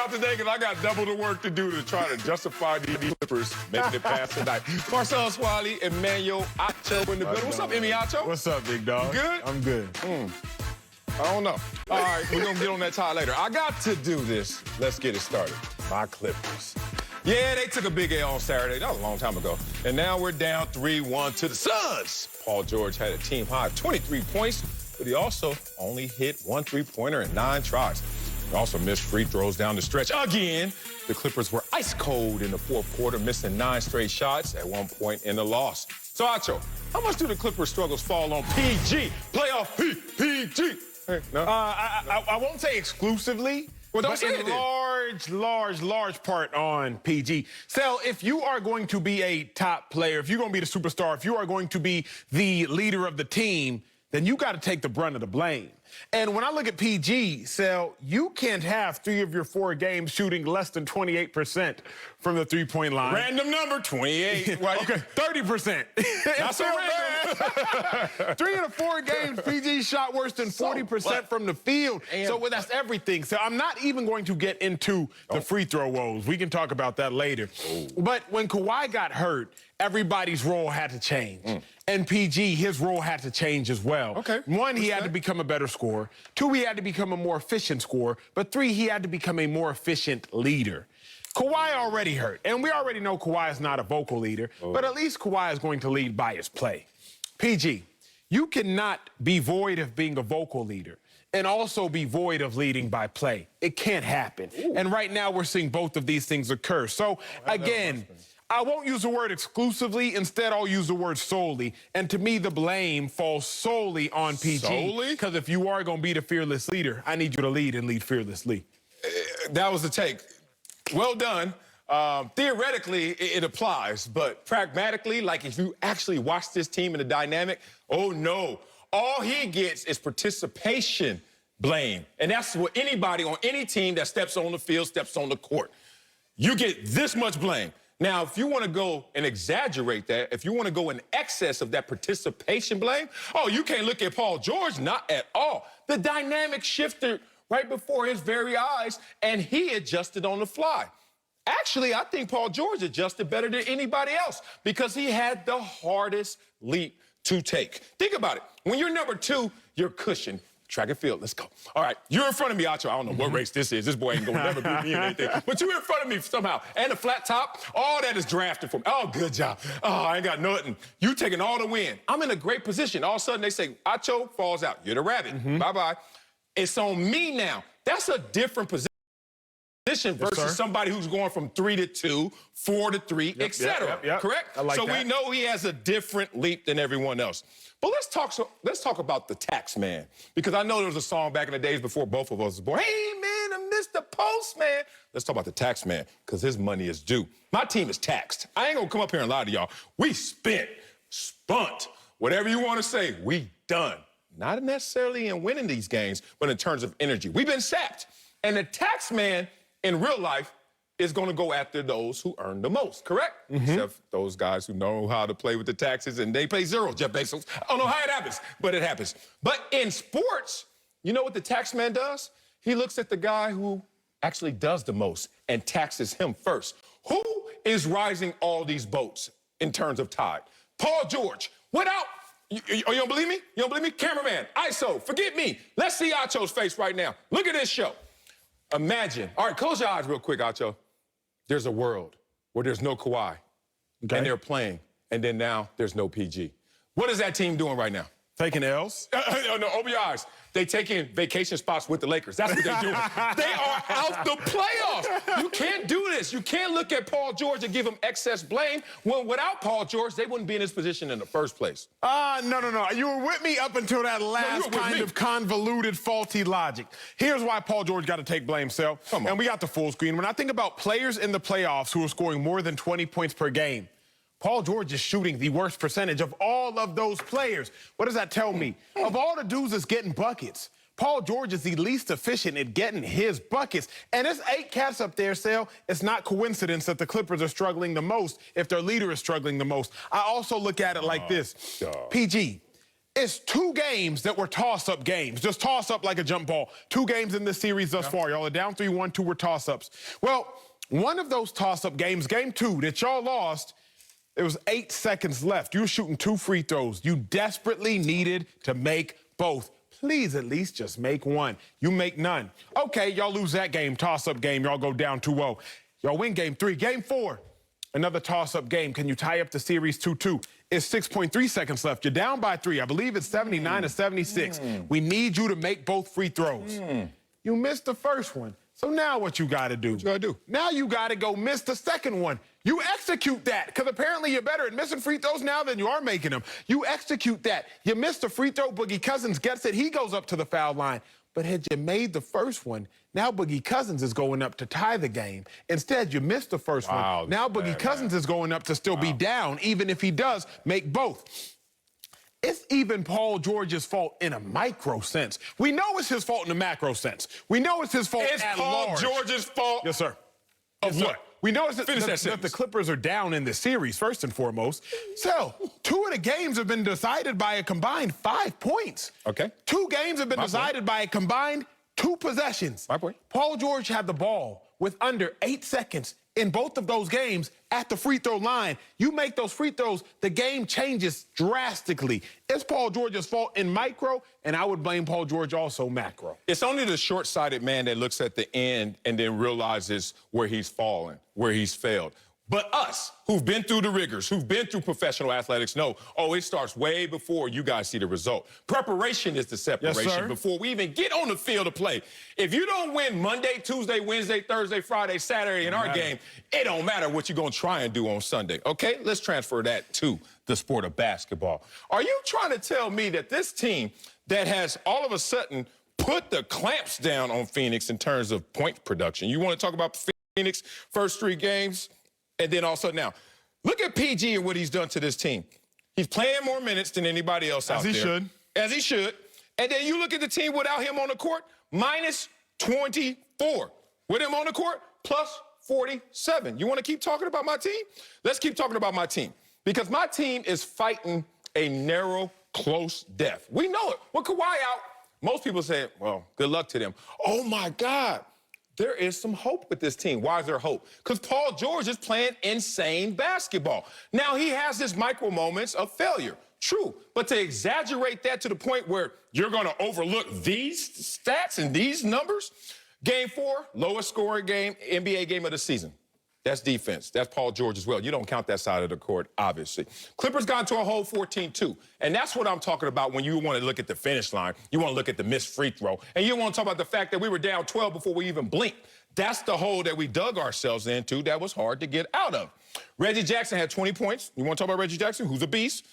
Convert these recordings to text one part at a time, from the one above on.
out today because I got double the work to do to try to justify these Clippers making it past tonight. Marcellus Wiley, Emmanuel Acho in the building. What's up, Emmy Acho? What's up, big dog? Good? I'm good. I don't know. All right, we're going to get on that tie later. I got to do this. Let's get it started. My Clippers. Yeah, they took a big L on Saturday. That was a long time ago. And now we're down 3-1 to the Suns. Paul George had a team high of 23 points, but he also only hit 1 3-pointer in 9 tries. He also missed free throws down the stretch again. The Clippers were ice cold in the fourth quarter, missing 9 straight shots at one point in the loss. So, Acho, how much do the Clippers' struggles fall on PG? Playoff PG. Hey, no? I won't say exclusively, Well, don't but say in it large part on PG. Sel, if you are going to be a top player, if you're going to be the superstar, if you are going to be the leader of the team, then you got to take the brunt of the blame. And when I look at PG, Sel, you can't have 3 of your 4 games shooting less than 28% from the three-point line. Random number, 28. Well, okay, 30%. Not so random. 3 of the 4 games, PG shot worse than 40% from the field. So that's everything. So I'm not even going to get into the free throw woes. We can talk about that later. But when Kawhi got hurt, everybody's role had to change. And PG, his role had to change as well. Okay. 1, he had to become a better scorer. 2, he had to become a more efficient scorer. But 3, he had to become a more efficient leader. Kawhi already hurt, and we already know Kawhi is not a vocal leader, but at least Kawhi is going to lead by his play. PG, you cannot be void of being a vocal leader and also be void of leading by play. It can't happen. And right now we're seeing both of these things occur. So again, I won't use the word exclusively. Instead, I'll use the word solely. And to me, the blame falls solely on PG. Solely? Because if you are going to be the fearless leader, I need you to lead and lead fearlessly. That was the take. Well done. Theoretically, it applies, but pragmatically, like if you actually watch this team in the dynamic, oh no, all he gets is participation blame. And that's what anybody on any team that steps on the field, steps on the court. You get this much blame. Now, if you want to go and exaggerate that, if you want to go in excess of that participation blame, oh, you can't look at Paul George, not at all. The dynamic shifted right before his very eyes, and he adjusted on the fly. Actually, I think Paul George adjusted better than anybody else because he had the hardest leap to take. Think about it. When you're number 2, you're cushioned. Track and field, let's go. All right, you're in front of me, Acho. I don't know what race this is. This boy ain't gonna never beat me in anything. But you're in front of me somehow. And the flat top, all that is drafted for me. Oh, good job. Oh, I ain't got nothing. You taking all the win. I'm in a great position. All of a sudden, they say, Acho falls out. You're the rabbit. Bye-bye. It's on me now. That's a different position versus somebody who's going from 3 to 2, 4 to 3, etc. Correct? I like so that. we know he has a different leap than everyone else. But let's talk about the tax man, because I know there was a song back in the days before both of us was born. Hey man, I missed the postman. Let's talk about the tax man, because his money is due. My team is taxed. I ain't gonna come up here and lie to y'all. We spunt, whatever you want to say. We done. Not necessarily in winning these games, but in terms of energy. We've been sapped. And the tax man in real life is going to go after those who earn the most, correct? Except those guys who know how to play with the taxes and they pay 0, Jeff Bezos. I don't know how it happens, but it happens. But in sports, you know what the tax man does? He looks at the guy who actually does the most and taxes him first. Who is rising all these boats in terms of tide? Paul George. Without... You don't believe me? You don't believe me? Cameraman, ISO, forget me. Let's see Acho's face right now. Look at this show. Imagine. All right, close your eyes real quick, Acho. There's a world where there's no Kawhi, and they're playing, and then now there's no PG. What is that team doing right now? Taking L's? No, open your eyes. They taking vacation spots with the Lakers. That's what they're doing. They are out the playoffs. You can't do this. You can't look at Paul George and give him excess blame when without Paul George, they wouldn't be in this position in the first place. No. You were with me up until that last kind of convoluted, faulty logic. Here's why Paul George got to take blame, Sel. And we got the full screen. When I think about players in the playoffs who are scoring more than 20 points per game, Paul George is shooting the worst percentage of all of those players. What does that tell me? Of all the dudes that's getting buckets, Paul George is the least efficient at getting his buckets. And there's 8 cats up there, Sal. It's not coincidence that the Clippers are struggling the most if their leader is struggling the most. I also look at it like this. PG, It's 2 games that were toss-up games, just toss up like a jump ball. 2 games in this series thus far. Y'all are down 3-1, 2 were toss-ups. Well, one of those toss-up games, game 2, that y'all lost, there was 8 seconds left. You were shooting 2 free throws. You desperately needed to make both. Please at least just make one. You make none. Okay, y'all lose that game, toss-up game. Y'all go down 2-0. Y'all win game 3. Game 4, another toss-up game. Can you tie up the series 2-2? It's 6.3 seconds left. You're down by 3. I believe it's 79-76. We need you to make both free throws. You missed the first one. So now what you got to do? What you got to do? Now you got to go miss the second one. You execute that, because apparently you're better at missing free throws now than you are making them. You execute that. You missed the free throw. Boogie Cousins gets it. He goes up to the foul line. But had you made the first one, now Boogie Cousins is going up to tie the game. Instead, you missed the first one. Now Boogie Cousins is going up to still be down, even if he does make both. It's even Paul George's fault in a micro sense. We know it's his fault in a macro sense. We know it's his fault at large. It's Paul George's fault? Yes, sir. Of what? We know that the Clippers are down in the series, first and foremost. So, 2 of the games have been decided by a combined 5 points. Okay. 2 games have been decided by a combined 2 possessions. My point. Paul George had the ball with under 8 seconds in both of those games at the free throw line. You make those free throws, the game changes drastically. It's Paul George's fault in micro, and I would blame Paul George also macro. It's only the short-sighted man that looks at the end and then realizes where he's fallen, where he's failed. But us, who've been through the rigors, who've been through professional athletics, know, oh, it starts way before you guys see the result. Preparation is the separation before we even get on the field to play. If you don't win Monday, Tuesday, Wednesday, Thursday, Friday, Saturday in our game, it don't matter what you're going to try and do on Sunday, okay? Let's transfer that to the sport of basketball. Are you trying to tell me that this team that has all of a sudden put the clamps down on Phoenix in terms of point production, you want to talk about Phoenix first 3 games? And then also now, look at PG and what he's done to this team. He's playing more minutes than anybody else out there. As he should. As he should. And then you look at the team without him on the court, minus 24. With him on the court, plus 47. You want to keep talking about my team? Let's keep talking about my team. Because my team is fighting a narrow, close death. We know it. With Kawhi out, most people say, well, good luck to them. Oh, my God. There is some hope with this team. Why is there hope? Because Paul George is playing insane basketball. Now, he has his micro moments of failure. True. But to exaggerate that to the point where you're going to overlook these stats and these numbers, Game 4, lowest scoring game, NBA game of the season. That's defense. That's Paul George as well. You don't count that side of the court, obviously. Clippers got to a whole 14-2. And that's what I'm talking about when you want to look at the finish line. You want to look at the missed free throw. And you want to talk about the fact that we were down 12 before we even blinked. That's the hole that we dug ourselves into that was hard to get out of. Reggie Jackson had 20 points. You want to talk about Reggie Jackson, who's a beast?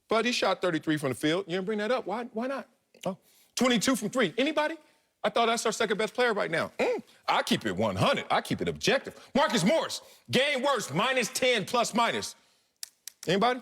But he shot 33 from the field. You didn't bring that up. Why not? Oh, 22 from 3. Anybody? I thought that's our second best player right now. I keep it 100. I keep it objective. Marcus Morris, game worst, minus 10 plus minus. Anybody?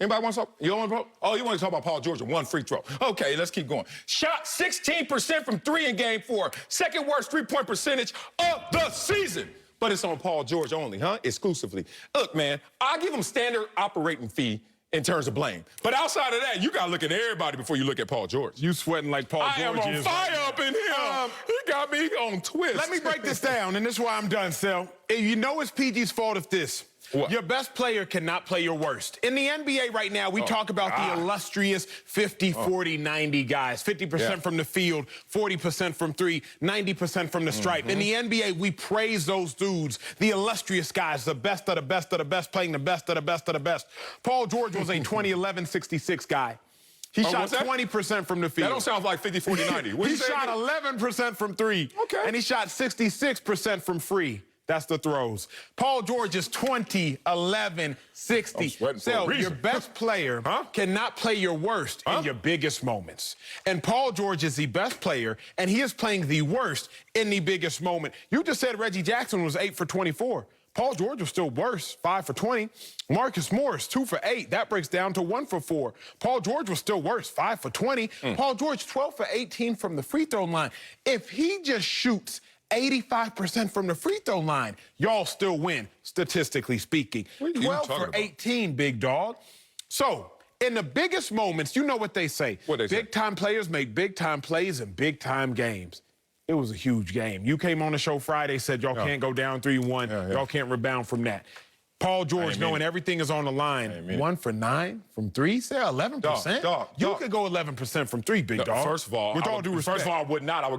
Anybody want to talk? You want to talk? Oh, you want to talk about Paul George and 1 free throw. Okay, let's keep going. Shot 16% from 3 in game 4. Second worst 3-point percentage of the season. But it's on Paul George only, huh? Exclusively. Look, man, I give him standard operating fee in terms of blame. But outside of that, you got to look at everybody before you look at Paul George. You sweating like Paul George is. I am on fire up in here. He got me on twist. Let me break this down, and this is why I'm done, Sel. You know it's PG's fault if this. What? Your best player cannot play your worst. In the NBA right now, we talk about the illustrious 50, 40, 90 guys. 50% from the field, 40% from 3, 90% from the stripe. In the NBA, we praise those dudes, the illustrious guys, the best of the best of the best, playing the best of the best of the best. Paul George was a 2011-66 guy. He shot 20% from the field. That don't sound like 50, 40, 90. He shot 11% from 3. Okay. And he shot 66% from free. That's the throws. Paul George is 20, 11, 60. So your best player cannot play your worst in your biggest moments. And Paul George is the best player, and he is playing the worst in the biggest moment. You just said Reggie Jackson was 8 for 24. Paul George was still worse, 5 for 20. Marcus Morris, 2 for 8. That breaks down to 1 for 4. Paul George was still worse, 5 for 20. Paul George, 12 for 18 from the free throw line. If he just shoots 85% from the free throw line, y'all still win, statistically speaking. 12 for 18, big dog. So in the biggest moments, you know what they say. What they say? Big-time players make big-time plays in big-time games. It was a huge game. You came on the show Friday, said y'all can't go down 3-1. Y'all can't rebound from that. Paul George, knowing everything is on the line, 1 for 9 from 3, say 11%. Dog, you could go 11% from 3, big dog. First of all, with all due respect. First of all, I would not. I would go